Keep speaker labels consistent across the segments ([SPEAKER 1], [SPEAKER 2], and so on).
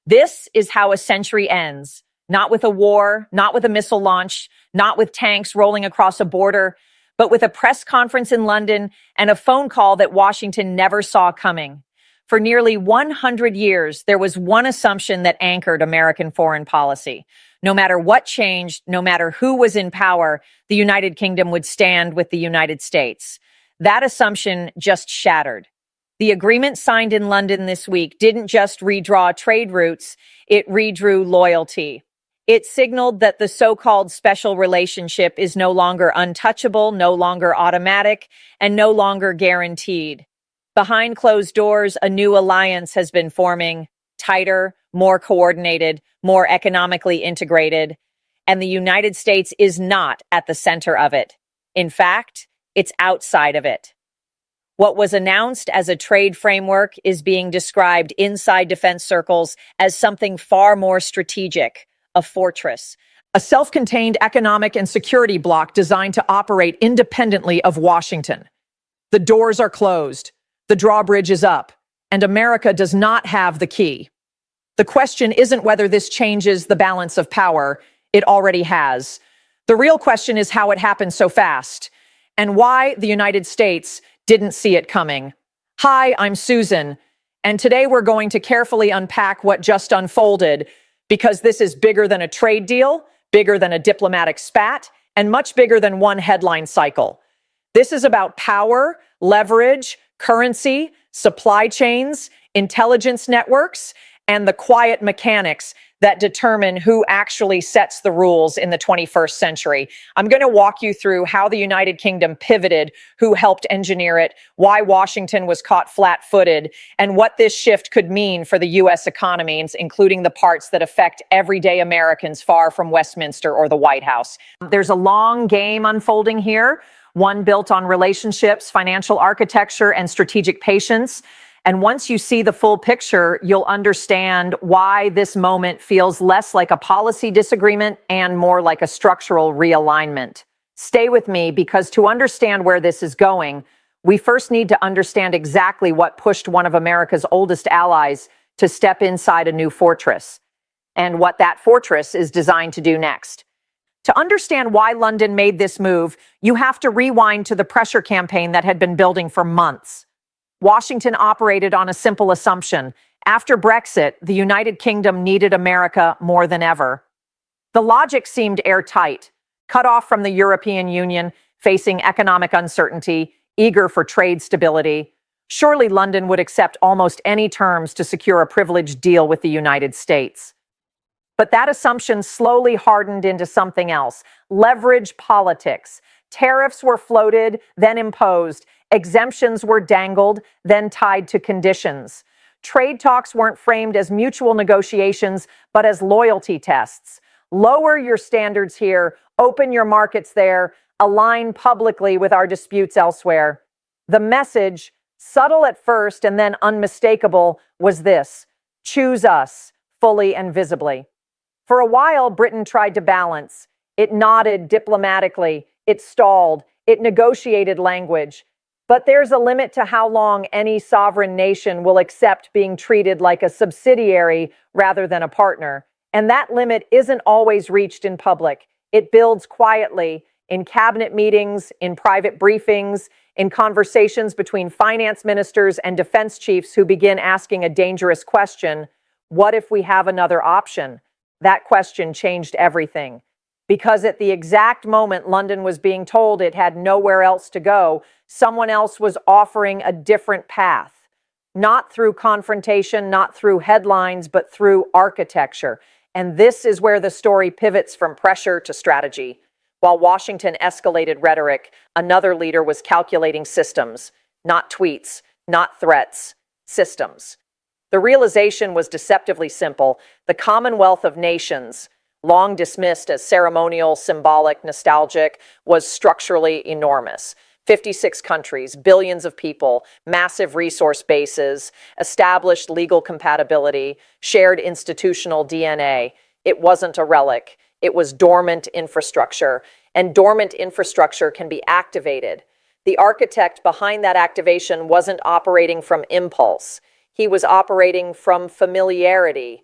[SPEAKER 1] This is how a century ends. Not with a war, not with a missile launch, not with tanks rolling across a border, but with a press conference in London and a phone call that Washington never saw coming. For nearly 100 years, there was one assumption that anchored American foreign policy. No matter what changed, no matter who was in power, the United Kingdom would stand with the United States. That assumption just shattered. The agreement signed in London this week didn't just redraw trade routes, it redrew loyalty. It signaled that the so-called special relationship is no longer untouchable, no longer automatic, and no longer guaranteed. Behind closed doors, a new alliance has been forming, tighter, more coordinated, more economically integrated, and the United States is not at the center of it. In fact, it's outside of it. What was announced as a trade framework is being described inside defense circles as something far more strategic, a fortress, a self-contained economic and security bloc designed to operate independently of Washington. The doors are closed, the drawbridge is up, and America does not have the key. The question isn't whether this changes the balance of power, it already has. The real question is how it happened so fast, and why the United States didn't see it coming. Hi, I'm Susan, and today we're going to carefully unpack what just unfolded, because this is bigger than a trade deal, bigger than a diplomatic spat, and much bigger than one headline cycle. This is about power, leverage, currency, supply chains, intelligence networks, and the quiet mechanics that determine who actually sets the rules in the 21st century. I'm going to walk you through how the United Kingdom pivoted, who helped engineer it, why Washington was caught flat-footed, and what this shift could mean for the U.S. economy, including the parts that affect everyday Americans far from Westminster or the White House. There's a long game unfolding here, one built on relationships, financial architecture, and strategic patience. And once you see the full picture, you'll understand why this moment feels less like a policy disagreement and more like a structural realignment. Stay with me, because to understand where this is going, we first need to understand exactly what pushed one of America's oldest allies to step inside a new fortress, and what that fortress is designed to do next. To understand why London made this move, you have to rewind to the pressure campaign that had been building for months. Washington operated on a simple assumption. After Brexit, the United Kingdom needed America more than ever. The logic seemed airtight. Cut off from the European Union, facing economic uncertainty, eager for trade stability. Surely London would accept almost any terms to secure a privileged deal with the United States. But that assumption slowly hardened into something else: leverage politics. Tariffs were floated, then imposed. Exemptions were dangled, then tied to conditions. Trade talks weren't framed as mutual negotiations, but as loyalty tests. Lower your standards here, open your markets there, align publicly with our disputes elsewhere. The message, subtle at first and then unmistakable, was this: choose us, fully and visibly. For a while, Britain tried to balance. It nodded diplomatically, it stalled, it negotiated language. But there's a limit to how long any sovereign nation will accept being treated like a subsidiary rather than a partner. And that limit isn't always reached in public. It builds quietly in cabinet meetings, in private briefings, in conversations between finance ministers and defense chiefs who begin asking a dangerous question: what if we have another option? That question changed everything. Because at the exact moment London was being told it had nowhere else to go, someone else was offering a different path. Not through confrontation, not through headlines, but through architecture. And this is where the story pivots from pressure to strategy. While Washington escalated rhetoric, another leader was calculating systems, not tweets, not threats, systems. The realization was deceptively simple. The Commonwealth of Nations, long dismissed as ceremonial, symbolic, nostalgic, was structurally enormous. 56 countries, billions of people, massive resource bases, established legal compatibility, shared institutional DNA. It wasn't a relic. It was dormant infrastructure, and dormant infrastructure can be activated. The architect behind that activation wasn't operating from impulse. He was operating from familiarity.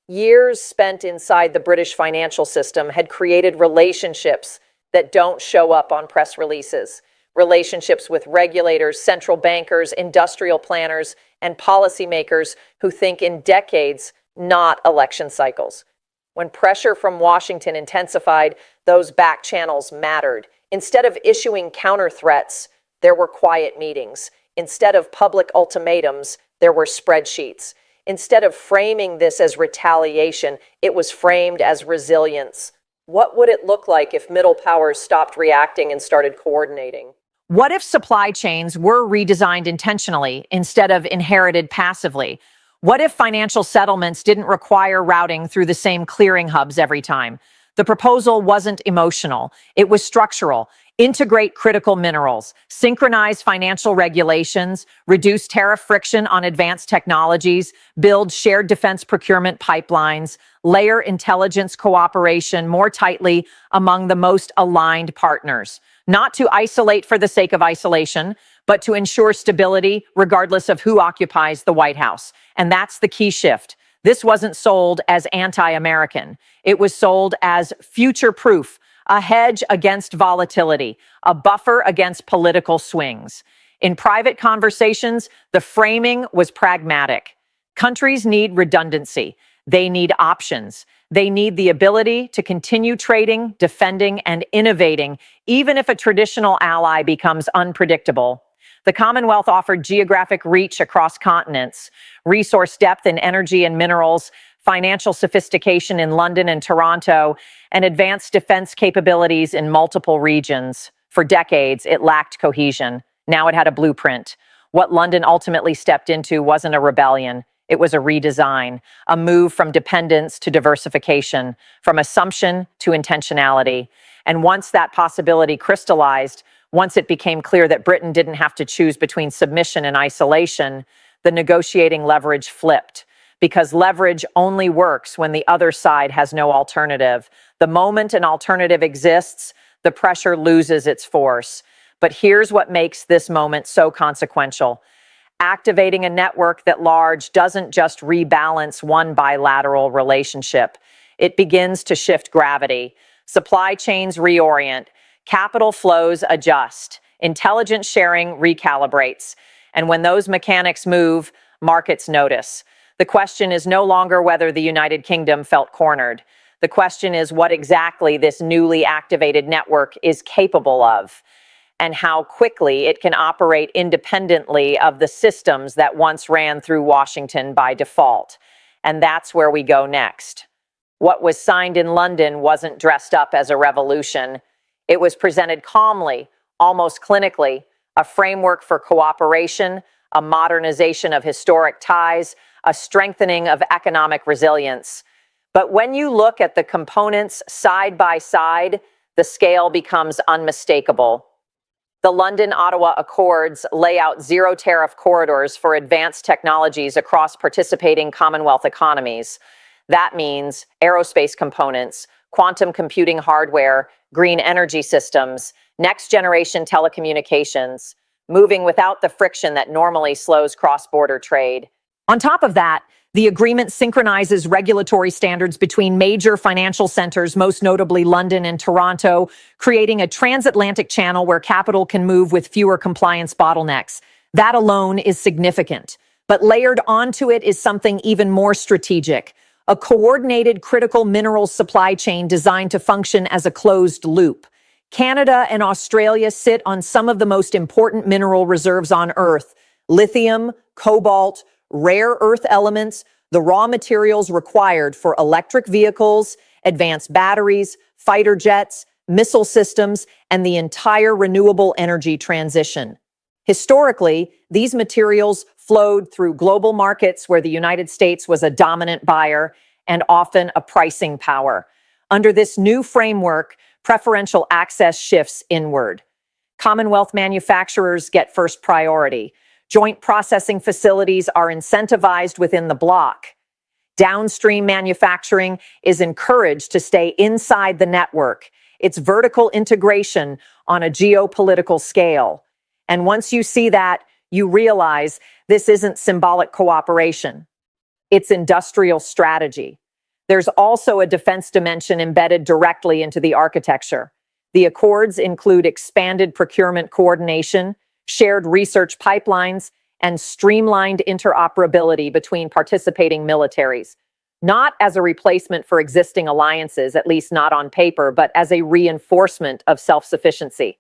[SPEAKER 1] Years spent inside the British financial system had created relationships that don't show up on press releases. Relationships with regulators, central bankers, industrial planners, and policymakers who think in decades, not election cycles. When pressure from Washington intensified, those back channels mattered. Instead of issuing counter threats, there were quiet meetings. Instead of public ultimatums, there were spreadsheets. Instead of framing this as retaliation, it was framed as resilience. What would it look like if middle powers stopped reacting and started coordinating? What if supply chains were redesigned intentionally instead of inherited passively? What if financial settlements didn't require routing through the same clearing hubs every time? The proposal wasn't emotional, it was structural. Integrate critical minerals, synchronize financial regulations, reduce tariff friction on advanced technologies, build shared defense procurement pipelines, layer intelligence cooperation more tightly among the most aligned partners. Not to isolate for the sake of isolation, but to ensure stability regardless of who occupies the White House. And that's the key shift. This wasn't sold as anti-American. It was sold as future-proof, a hedge against volatility, a buffer against political swings. In private conversations, the framing was pragmatic. Countries need redundancy. They need options. They need the ability to continue trading, defending, and innovating, even if a traditional ally becomes unpredictable. The Commonwealth offered geographic reach across continents, resource depth in energy and minerals, financial sophistication in London and Toronto, and advanced defense capabilities in multiple regions. For decades, it lacked cohesion. Now it had a blueprint. What London ultimately stepped into wasn't a rebellion. It was a redesign, a move from dependence to diversification, from assumption to intentionality. And once that possibility crystallized, once it became clear that Britain didn't have to choose between submission and isolation, the negotiating leverage flipped. Because leverage only works when the other side has no alternative. The moment an alternative exists, the pressure loses its force. But here's what makes this moment so consequential. Activating a network that large doesn't just rebalance one bilateral relationship. It begins to shift gravity. Supply chains reorient. Capital flows adjust. Intelligence sharing recalibrates. And when those mechanics move, markets notice. The question is no longer whether the United Kingdom felt cornered. The question is what exactly this newly activated network is capable of, and how quickly it can operate independently of the systems that once ran through Washington by default. And that's where we go next. What was signed in London wasn't dressed up as a revolution. It was presented calmly, almost clinically, a framework for cooperation, a modernization of historic ties, a strengthening of economic resilience. But when you look at the components side by side, the scale becomes unmistakable. The London-Ottawa Accords lay out zero tariff corridors for advanced technologies across participating Commonwealth economies. That means aerospace components, quantum computing hardware, green energy systems, next-generation telecommunications, moving without the friction that normally slows cross-border trade. On top of that, the agreement synchronizes regulatory standards between major financial centers, most notably London and Toronto, creating a transatlantic channel where capital can move with fewer compliance bottlenecks. That alone is significant. But layered onto it is something even more strategic, a coordinated critical minerals supply chain designed to function as a closed loop. Canada and Australia sit on some of the most important mineral reserves on Earth: lithium, cobalt, rare earth elements, the raw materials required for electric vehicles, advanced batteries, fighter jets, missile systems, and the entire renewable energy transition. Historically, these materials flowed through global markets where the United States was a dominant buyer and often a pricing power. Under this new framework, preferential access shifts inward. Commonwealth manufacturers get first priority. Joint processing facilities are incentivized within the bloc. Downstream manufacturing is encouraged to stay inside the network. It's vertical integration on a geopolitical scale. And once you see that, you realize this isn't symbolic cooperation. It's industrial strategy. There's also a defense dimension embedded directly into the architecture. The accords include expanded procurement coordination, shared research pipelines, and streamlined interoperability between participating militaries, not as a replacement for existing alliances, at least not on paper, but as a reinforcement of self-sufficiency.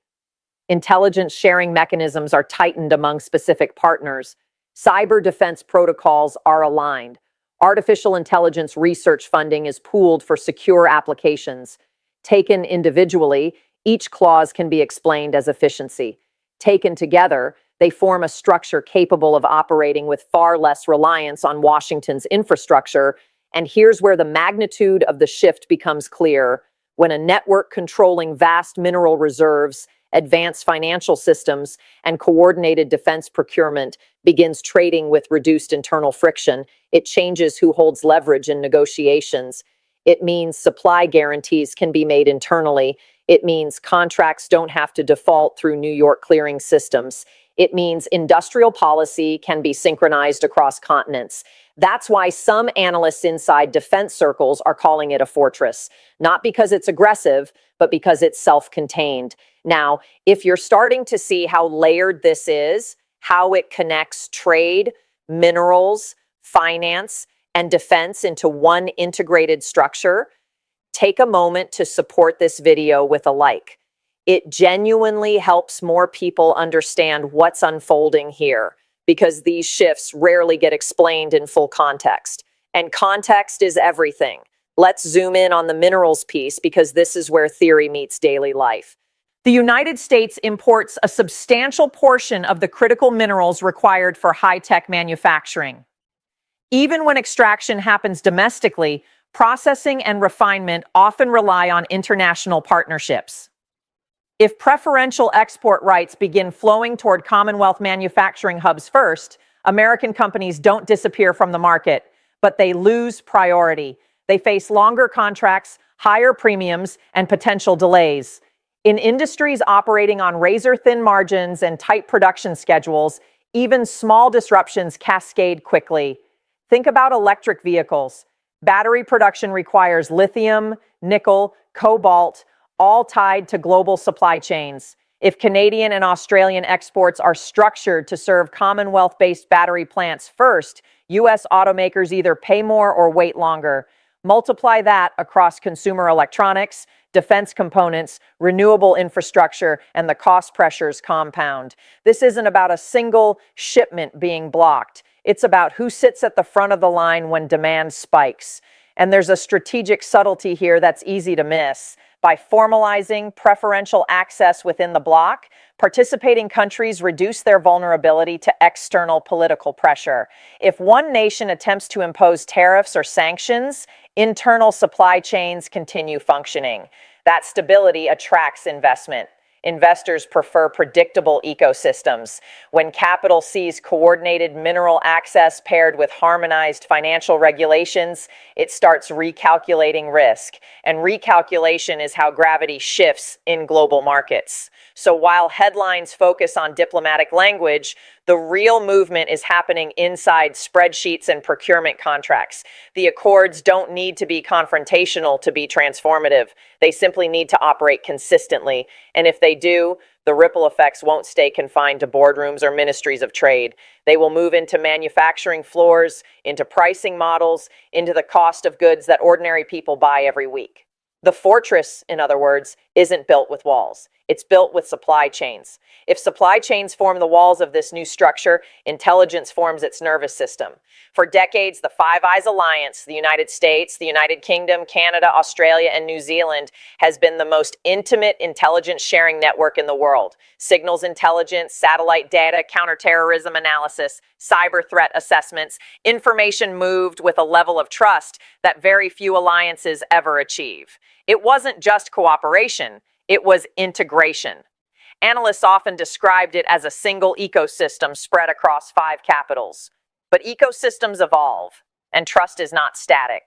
[SPEAKER 1] Intelligence sharing mechanisms are tightened among specific partners. Cyber defense protocols are aligned. Artificial intelligence research funding is pooled for secure applications. Taken individually, each clause can be explained as efficiency. Taken together, they form a structure capable of operating with far less reliance on Washington's infrastructure. And here's where the magnitude of the shift becomes clear. When a network controlling vast mineral reserves, advanced financial systems, and coordinated defense procurement begins trading with reduced internal friction, it changes who holds leverage in negotiations. It means supply guarantees can be made internally. It means contracts don't have to default through New York clearing systems. It means industrial policy can be synchronized across continents. That's why some analysts inside defense circles are calling it a fortress, not because it's aggressive, but because it's self-contained. Now, if you're starting to see how layered this is, how it connects trade, minerals, finance, and defense into one integrated structure, take a moment to support this video with a like. It genuinely helps more people understand what's unfolding here, because these shifts rarely get explained in full context. And context is everything. Let's zoom in on the minerals piece, because this is where theory meets daily life. The United States imports a substantial portion of the critical minerals required for high-tech manufacturing. Even when extraction happens domestically, processing and refinement often rely on international partnerships. If preferential export rights begin flowing toward Commonwealth manufacturing hubs first, American companies don't disappear from the market, but they lose priority. They face longer contracts, higher premiums, and potential delays. In industries operating on razor-thin margins and tight production schedules, even small disruptions cascade quickly. Think about electric vehicles. Battery production requires lithium, nickel, cobalt, all tied to global supply chains. If Canadian and Australian exports are structured to serve Commonwealth-based battery plants first, U.S. automakers either pay more or wait longer. Multiply that across consumer electronics, defense components, renewable infrastructure, and the cost pressures compound. This isn't about a single shipment being blocked. It's about who sits at the front of the line when demand spikes. And there's a strategic subtlety here that's easy to miss. By formalizing preferential access within the bloc, participating countries reduce their vulnerability to external political pressure. If one nation attempts to impose tariffs or sanctions, internal supply chains continue functioning. That stability attracts investment. Investors prefer predictable ecosystems. When capital sees coordinated mineral access paired with harmonized financial regulations, it starts recalculating risk. And recalculation is how gravity shifts in global markets. So while headlines focus on diplomatic language, the real movement is happening inside spreadsheets and procurement contracts. The accords don't need to be confrontational to be transformative. They simply need to operate consistently. And if they do, the ripple effects won't stay confined to boardrooms or ministries of trade. They will move into manufacturing floors, into pricing models, into the cost of goods that ordinary people buy every week. The fortress, in other words, isn't built with walls. It's built with supply chains. If supply chains form the walls of this new structure, intelligence forms its nervous system. For decades, the Five Eyes Alliance, the United States, the United Kingdom, Canada, Australia, and New Zealand, has been the most intimate intelligence sharing network in the world. Signals intelligence, satellite data, counterterrorism analysis, cyber threat assessments, information moved with a level of trust that very few alliances ever achieve. It wasn't just cooperation, it was integration. Analysts often described it as a single ecosystem spread across 5 capitals. But ecosystems evolve, and trust is not static.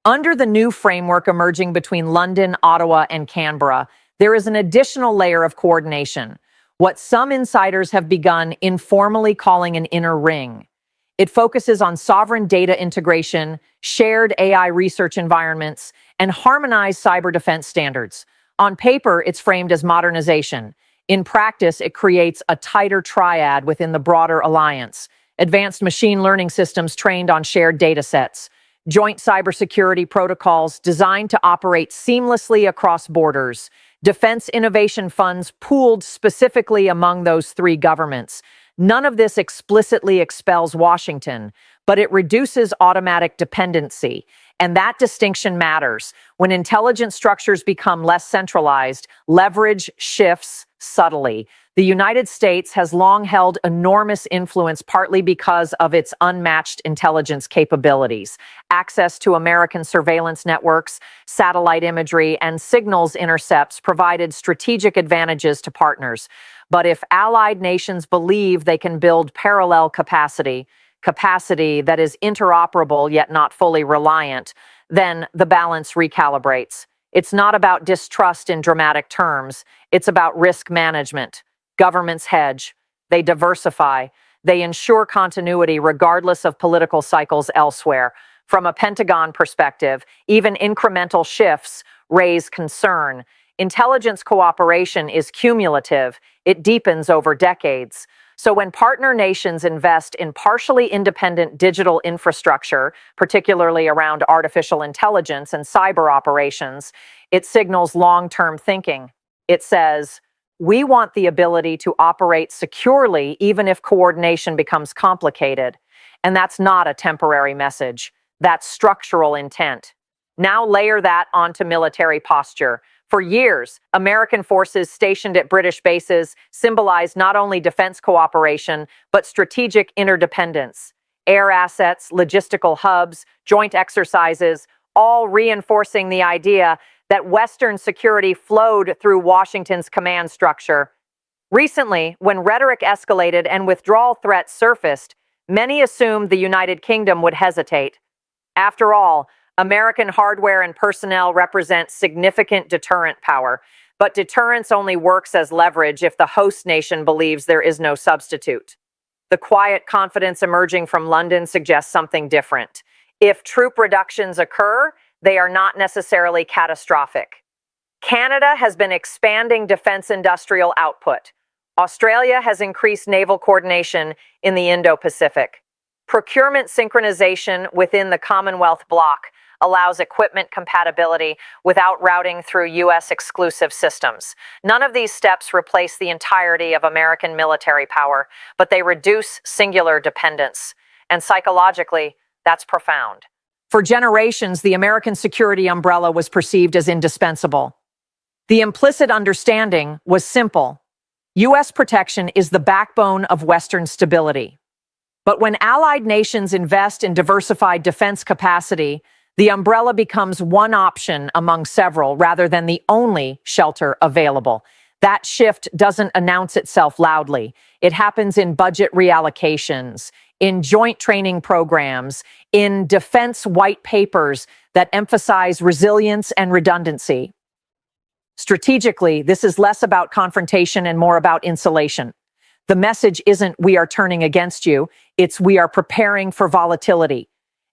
[SPEAKER 1] Under the new framework emerging between London, Ottawa, and Canberra, there is an additional layer of coordination, what some insiders have begun informally calling an inner ring. It focuses on sovereign data integration, shared AI research environments, and harmonized cyber defense standards. On paper, it's framed as modernization. In practice, it creates a tighter triad within the broader alliance. Advanced machine learning systems trained on shared data sets, joint cybersecurity protocols designed to operate seamlessly across borders, defense innovation funds pooled specifically among those three governments. None of this explicitly expels Washington, but it reduces automatic dependency. And that distinction matters. When intelligence structures become less centralized, leverage shifts subtly. The United States has long held enormous influence partly because of its unmatched intelligence capabilities. Access to American surveillance networks, satellite imagery, and signals intercepts provided strategic advantages to partners. But if allied nations believe they can build parallel capacity that is interoperable yet not fully reliant, then the balance recalibrates. It's not about distrust in dramatic terms. It's about risk management. Governments hedge. They diversify. They ensure continuity regardless of political cycles elsewhere. From a Pentagon perspective, even incremental shifts raise concern. Intelligence cooperation is cumulative. It deepens over decades. So when partner nations invest in partially independent digital infrastructure, particularly around artificial intelligence and cyber operations, it signals long-term thinking. It says, we want the ability to operate securely even if coordination becomes complicated. And that's not a temporary message. That's structural intent. Now layer that onto military posture. For years, American forces stationed at British bases symbolized not only defense cooperation, but strategic interdependence. Air assets, logistical hubs, joint exercises, all reinforcing the idea that Western security flowed through Washington's command structure. Recently, when rhetoric escalated and withdrawal threats surfaced, many assumed the United Kingdom would hesitate. After all, American hardware and personnel represent significant deterrent power, but deterrence only works as leverage if the host nation believes there is no substitute. The quiet confidence emerging from London suggests something different. If troop reductions occur, they are not necessarily catastrophic. Canada has been expanding defense industrial output. Australia has increased naval coordination in the Indo-Pacific. Procurement synchronization within the Commonwealth bloc allows equipment compatibility without routing through U.S. exclusive systems. None of these steps replace the entirety of American military power, but they reduce singular dependence. And psychologically, that's profound. For generations, the American security umbrella was perceived as indispensable. The implicit understanding was simple. U.S. protection is the backbone of Western stability. But when allied nations invest in diversified defense capacity, the umbrella becomes one option among several rather than the only shelter available. That shift doesn't announce itself loudly. It happens in budget reallocations, in joint training programs, in defense white papers that emphasize resilience and redundancy. Strategically, this is less about confrontation and more about insulation. The message isn't "we are turning against you," it's "we are preparing for volatility."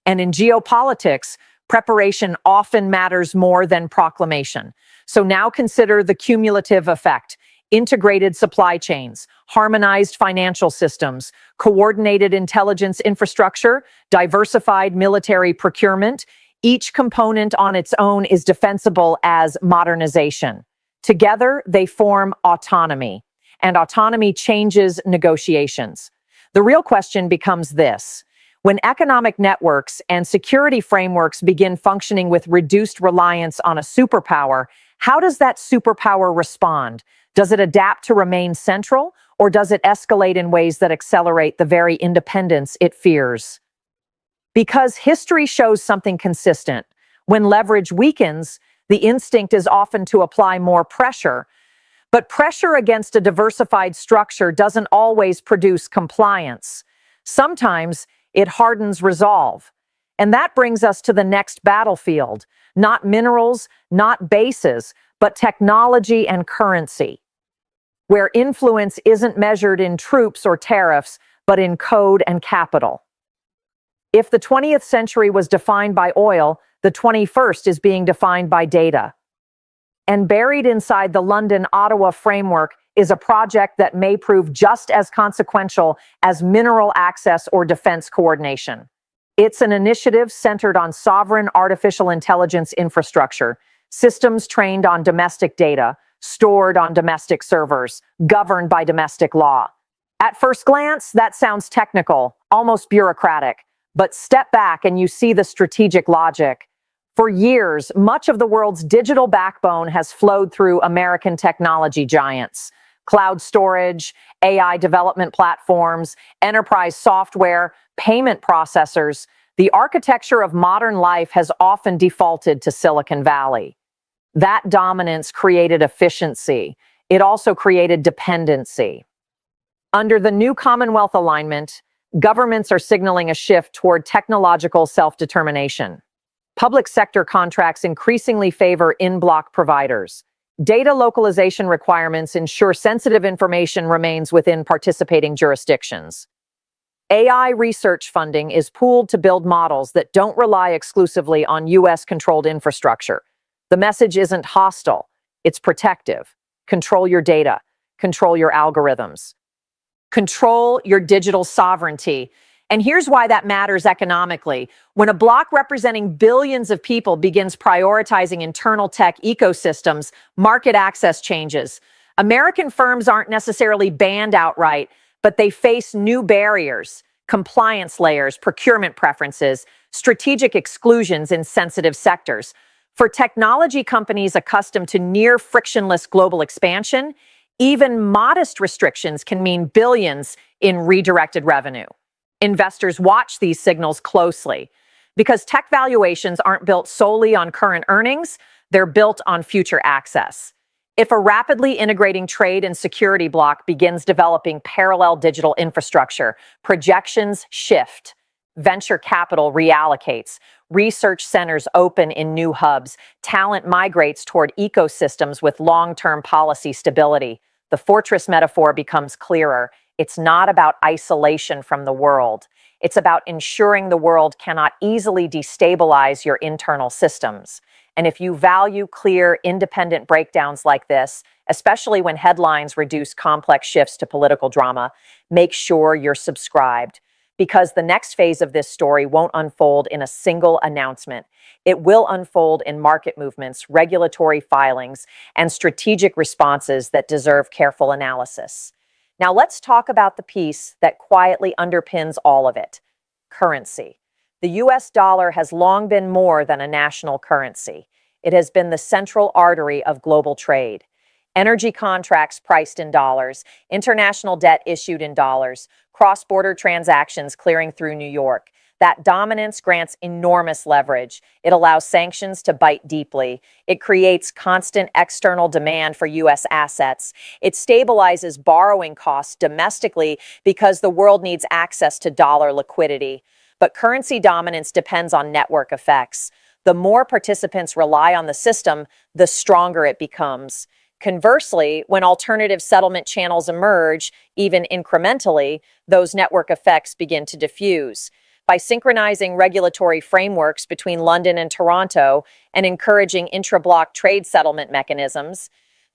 [SPEAKER 1] And in geopolitics, preparation often matters more than proclamation. So now consider the cumulative effect. Integrated supply chains, harmonized financial systems, coordinated intelligence infrastructure, diversified military procurement. Each component on its own is defensible as modernization. Together, they form autonomy, and autonomy changes negotiations. The real question becomes this: when economic networks and security frameworks begin functioning with reduced reliance on a superpower, how does that superpower respond? Does it adapt to remain central, or does it escalate in ways that accelerate the very independence it fears? Because history shows something consistent. When leverage weakens, the instinct is often to apply more pressure. But pressure against a diversified structure doesn't always produce compliance. Sometimes it hardens resolve. And that brings us to the next battlefield. Not minerals, not bases, but technology and currency, where influence isn't measured in troops or tariffs, but in code and capital. If the 20th century was defined by oil, the 21st is being defined by data. And buried inside the London-Ottawa framework is a project that may prove just as consequential as mineral access or defense coordination. It's an initiative centered on sovereign artificial intelligence infrastructure, systems trained on domestic data, stored on domestic servers, governed by domestic law. At first glance, that sounds technical, almost bureaucratic, but step back and you see the strategic logic. For years, much of the world's digital backbone has flowed through American technology giants. Cloud storage, AI development platforms, enterprise software, payment processors. The architecture of modern life has often defaulted to Silicon Valley. That dominance created efficiency. It also created dependency. Under the new Commonwealth alignment, governments are signaling a shift toward technological self-determination. Public sector contracts increasingly favor in-bloc providers. Data localization requirements ensure sensitive information remains within participating jurisdictions. AI research funding is pooled to build models that don't rely exclusively on US-controlled infrastructure. The message isn't hostile, it's protective. Control your data, control your algorithms. Control your digital sovereignty. And here's why that matters economically. When a bloc representing billions of people begins prioritizing internal tech ecosystems, market access changes. American firms aren't necessarily banned outright, but they face new barriers, compliance layers, procurement preferences, strategic exclusions in sensitive sectors. For technology companies accustomed to near frictionless global expansion, even modest restrictions can mean billions in redirected revenue. Investors watch these signals closely because tech valuations aren't built solely on current earnings, they're built on future access. If a rapidly integrating trade and security bloc begins developing parallel digital infrastructure, projections shift, venture capital reallocates, research centers open in new hubs, talent migrates toward ecosystems with long-term policy stability. The fortress metaphor becomes clearer. It's not about isolation from the world. It's about ensuring the world cannot easily destabilize your internal systems. And if you value clear, independent breakdowns like this, especially when headlines reduce complex shifts to political drama, make sure you're subscribed. Because the next phase of this story won't unfold in a single announcement. It will unfold in market movements, regulatory filings, and strategic responses that deserve careful analysis. Now let's talk about the piece that quietly underpins all of it: currency. The US dollar has long been more than a national currency. It has been the central artery of global trade. Energy contracts priced in dollars, international debt issued in dollars, cross-border transactions clearing through New York. That dominance grants enormous leverage. It allows sanctions to bite deeply. It creates constant external demand for U.S. assets. It stabilizes borrowing costs domestically because the world needs access to dollar liquidity. But currency dominance depends on network effects. The more participants rely on the system, the stronger it becomes. Conversely, when alternative settlement channels emerge, even incrementally, those network effects begin to diffuse. By synchronizing regulatory frameworks between London and Toronto and encouraging intra-bloc trade settlement mechanisms,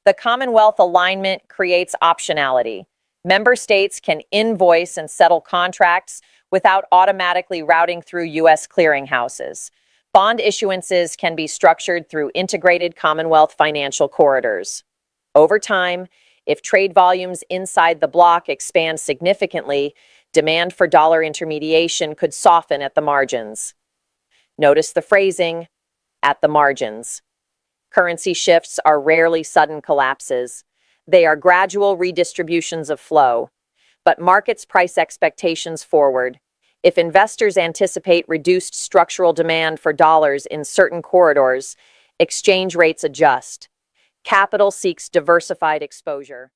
[SPEAKER 1] the Commonwealth alignment creates optionality. Member states can invoice and settle contracts without automatically routing through U.S. clearinghouses. Bond issuances can be structured through integrated Commonwealth financial corridors. Over time, if trade volumes inside the bloc expand significantly, demand for dollar intermediation could soften at the margins. Notice the phrasing, at the margins. Currency shifts are rarely sudden collapses. They are gradual redistributions of flow. But markets price expectations forward. If investors anticipate reduced structural demand for dollars in certain corridors, exchange rates adjust. Capital seeks diversified exposure.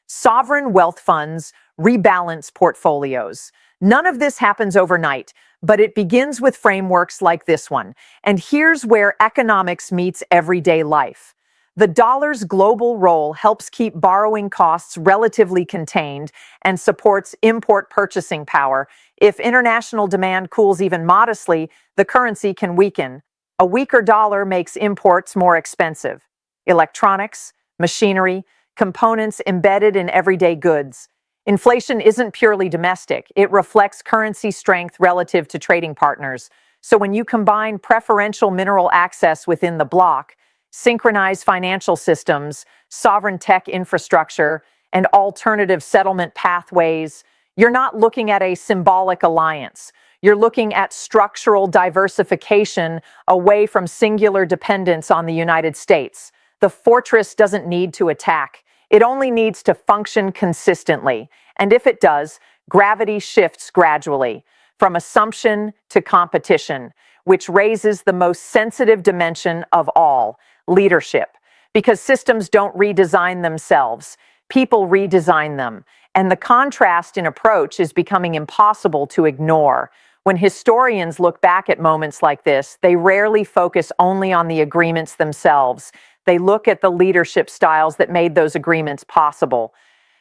[SPEAKER 1] Sovereign wealth funds rebalance portfolios. None of this happens overnight, but it begins with frameworks like this one. And here's where economics meets everyday life. The dollar's global role helps keep borrowing costs relatively contained and supports import purchasing power. If international demand cools even modestly, the currency can weaken. A weaker dollar makes imports more expensive. Electronics, machinery, components embedded in everyday goods. Inflation isn't purely domestic. It reflects currency strength relative to trading partners. So when you combine preferential mineral access within the bloc, synchronized financial systems, sovereign tech infrastructure, and alternative settlement pathways, you're not looking at a symbolic alliance. You're looking at structural diversification away from singular dependence on the United States. The fortress doesn't need to attack. It only needs to function consistently. And if it does, gravity shifts gradually from assumption to competition, which raises the most sensitive dimension of all, leadership. Because systems don't redesign themselves, people redesign them. And the contrast in approach is becoming impossible to ignore. When historians look back at moments like this, they rarely focus only on the agreements themselves. They look at the leadership styles that made those agreements possible.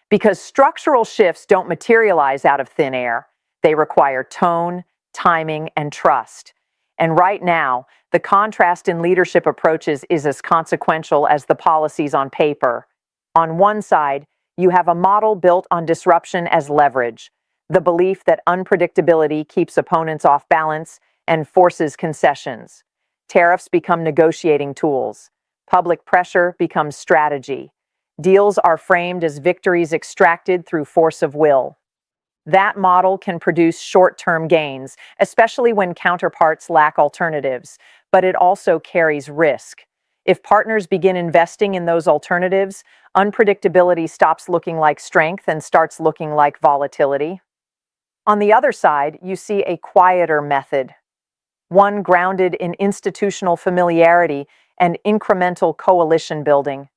[SPEAKER 1] Because structural shifts don't materialize out of thin air. They require tone, timing, and trust. And right now, the contrast in leadership approaches is as consequential as the policies on paper. On one side, you have a model built on disruption as leverage, the belief that unpredictability keeps opponents off balance and forces concessions. Tariffs become negotiating tools. Public pressure becomes strategy. Deals are framed as victories extracted through force of will. That model can produce short-term gains, especially when counterparts lack alternatives, but it also carries risk. If partners begin investing in those alternatives, unpredictability stops looking like strength and starts looking like volatility. On the other side, you see a quieter method, one grounded in institutional familiarity and incremental coalition building,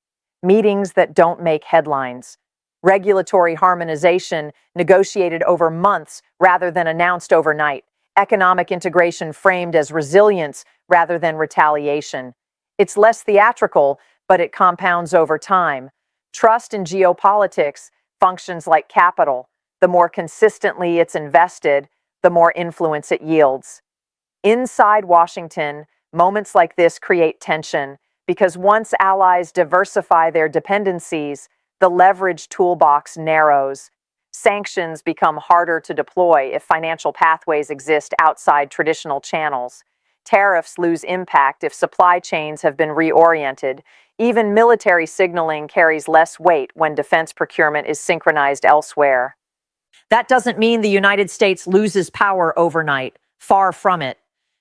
[SPEAKER 1] meetings that don't make headlines, regulatory harmonization negotiated over months rather than announced overnight, economic integration framed as resilience rather than retaliation. It's less theatrical, but it compounds over time. Trust in geopolitics functions like capital. The more consistently it's invested, the more influence it yields. Inside Washington, moments like this create tension because once allies diversify their dependencies, the leverage toolbox narrows. Sanctions become harder to deploy if financial pathways exist outside traditional channels. Tariffs lose impact if supply chains have been reoriented. Even military signaling carries less weight when defense procurement is synchronized elsewhere. That doesn't mean the United States loses power overnight. Far from it.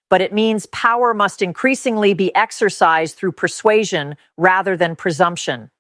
[SPEAKER 1] But it means power must increasingly be exercised through persuasion rather than presumption.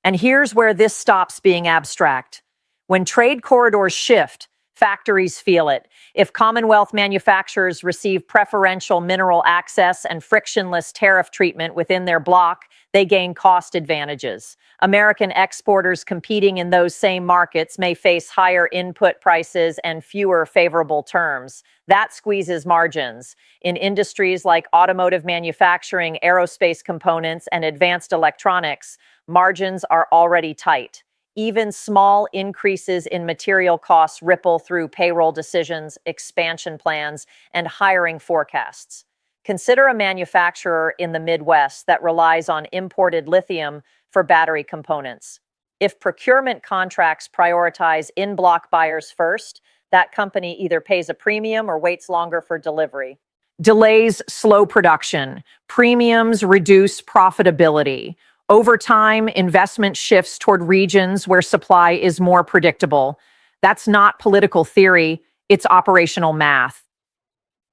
[SPEAKER 1] And here's where this stops being abstract. When trade corridors shift, factories feel it. If Commonwealth manufacturers receive preferential mineral access and frictionless tariff treatment within their bloc, they gain cost advantages. American exporters competing in those same markets may face higher input prices and fewer favorable terms. That squeezes margins. In industries like automotive manufacturing, aerospace components, and advanced electronics, margins are already tight. Even small increases in material costs ripple through payroll decisions, expansion plans, and hiring forecasts. Consider a manufacturer in the Midwest that relies on imported lithium for battery components. If procurement contracts prioritize in-block buyers first, that company either pays a premium or waits longer for delivery. Delays slow production. Premiums reduce profitability. Over time, investment shifts toward regions where supply is more predictable. That's not political theory, it's operational math.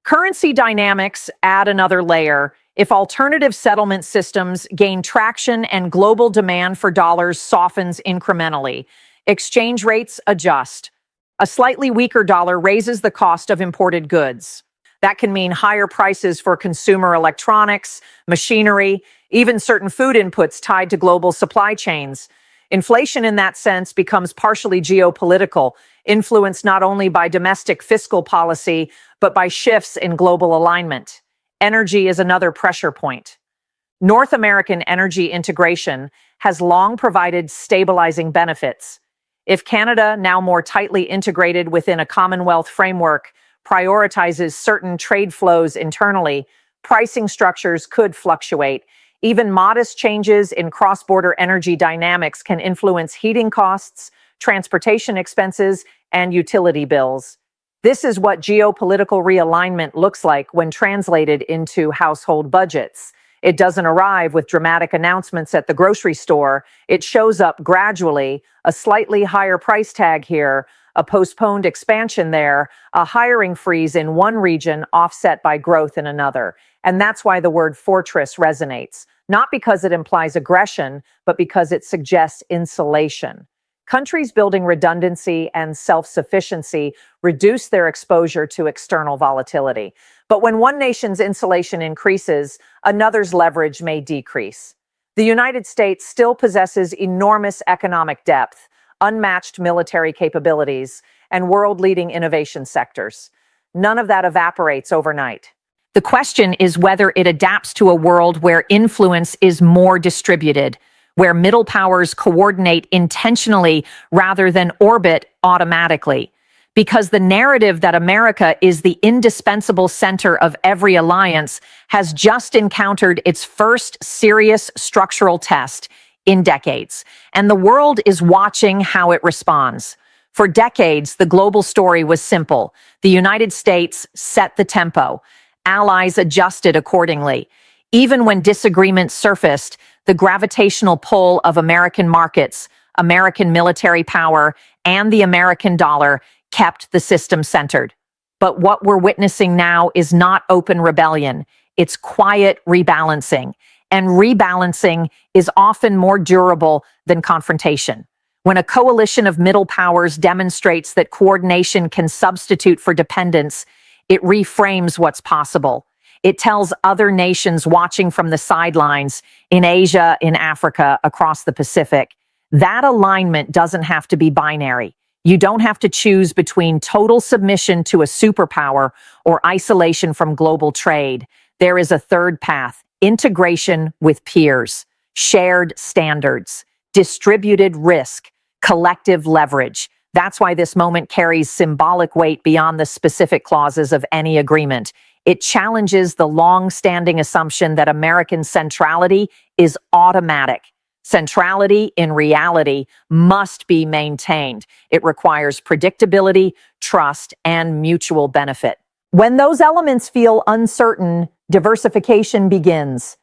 [SPEAKER 1] Currency dynamics add another layer. If alternative settlement systems gain traction and global demand for dollars softens incrementally, exchange rates adjust. A slightly weaker dollar raises the cost of imported goods. That can mean higher prices for consumer electronics, machinery, even certain food inputs tied to global supply chains. Inflation in that sense becomes partially geopolitical, influenced not only by domestic fiscal policy, but by shifts in global alignment. Energy is another pressure point. North American energy integration has long provided stabilizing benefits. If Canada, now more tightly integrated within a Commonwealth framework, prioritizes certain trade flows internally, pricing structures could fluctuate. Even modest changes in cross-border energy dynamics can influence heating costs, transportation expenses, and utility bills. This is what geopolitical realignment looks like when translated into household budgets. It doesn't arrive with dramatic announcements at the grocery store. It shows up gradually, a slightly higher price tag here, a postponed expansion there, a hiring freeze in one region offset by growth in another. And that's why the word fortress resonates, not because it implies aggression, but because it suggests insulation. Countries building redundancy and self-sufficiency reduce their exposure to external volatility. But when one nation's insulation increases, another's leverage may decrease. The United States still possesses enormous economic depth, unmatched military capabilities, and world-leading innovation sectors. None of that evaporates overnight. The question is whether it adapts to a world where influence is more distributed, where middle powers coordinate intentionally rather than orbit automatically. Because the narrative that America is the indispensable center of every alliance has just encountered its first serious structural test in decades, and the world is watching how it responds. For decades, the global story was simple. The United States set the tempo. Allies adjusted accordingly. Even when disagreements surfaced, the gravitational pull of American markets, American military power, and the American dollar kept the system centered. But what we're witnessing now is not open rebellion. It's quiet rebalancing. And rebalancing is often more durable than confrontation. When a coalition of middle powers demonstrates that coordination can substitute for dependence, it reframes what's possible. It tells other nations watching from the sidelines, in Asia, in Africa, across the Pacific, that alignment doesn't have to be binary. You don't have to choose between total submission to a superpower or isolation from global trade. There is a third path: integration with peers, shared standards, distributed risk, collective leverage. That's why this moment carries symbolic weight beyond the specific clauses of any agreement. It challenges the long-standing assumption that American centrality is automatic. Centrality, in reality, must be maintained. It requires predictability, trust, and mutual benefit. When those elements feel uncertain, diversification begins.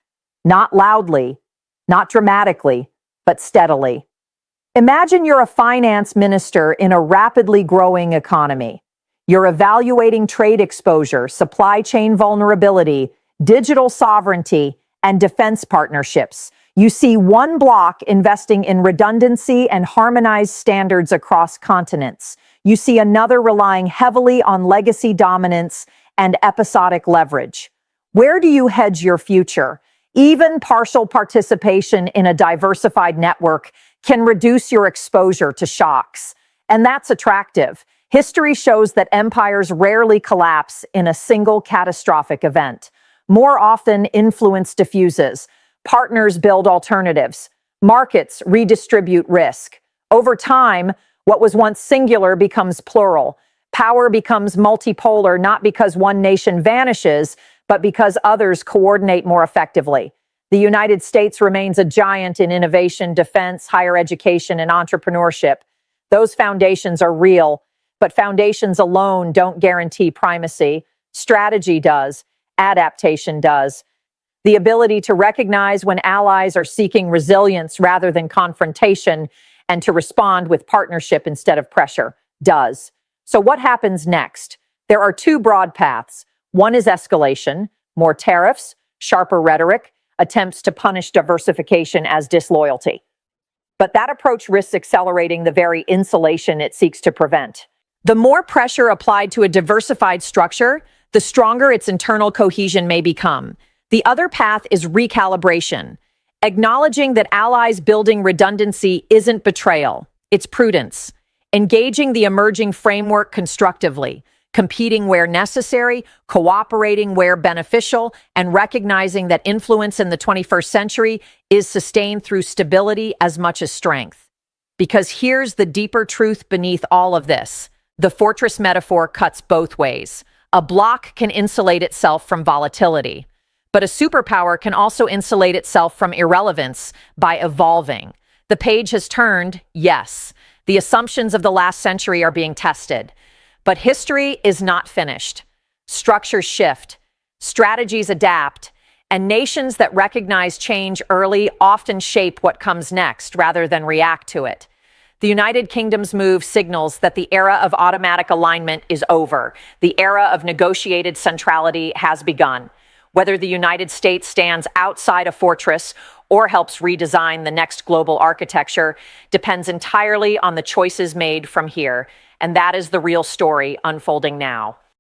[SPEAKER 1] Not loudly, not dramatically, but steadily. Imagine you're a finance minister in a rapidly growing economy. You're evaluating trade exposure, supply chain vulnerability, digital sovereignty, and defense partnerships. You see one bloc investing in redundancy and harmonized standards across continents. You see another relying heavily on legacy dominance and episodic leverage. Where do you hedge your future? Even partial participation in a diversified network can reduce your exposure to shocks. And that's attractive. History shows that empires rarely collapse in a single catastrophic event. More often, influence diffuses. Partners build alternatives. Markets redistribute risk. Over time, what was once singular becomes plural. Power becomes multipolar, not because one nation vanishes, but because others coordinate more effectively. The United States remains a giant in innovation, defense, higher education, and entrepreneurship. Those foundations are real, but foundations alone don't guarantee primacy. Strategy does. Adaptation does. The ability to recognize when allies are seeking resilience rather than confrontation and to respond with partnership instead of pressure does. So what happens next? There are two broad paths. One is escalation, more tariffs, sharper rhetoric, attempts to punish diversification as disloyalty. But that approach risks accelerating the very insulation it seeks to prevent. The more pressure applied to a diversified structure, the stronger its internal cohesion may become. The other path is recalibration, acknowledging that allies building redundancy isn't betrayal, it's prudence. Engaging the emerging framework constructively, competing where necessary, cooperating where beneficial, and recognizing that influence in the 21st century is sustained through stability as much as strength. Because here's the deeper truth beneath all of this. The fortress metaphor cuts both ways. A bloc can insulate itself from volatility, but a superpower can also insulate itself from irrelevance by evolving. The page has turned, yes. The assumptions of the last century are being tested. But history is not finished. Structures shift, strategies adapt, and nations that recognize change early often shape what comes next rather than react to it. The United Kingdom's move signals that the era of automatic alignment is over. The era of negotiated centrality has begun. Whether the United States stands outside a fortress or helps redesign the next global architecture depends entirely on the choices made from here. And that is the real story unfolding now.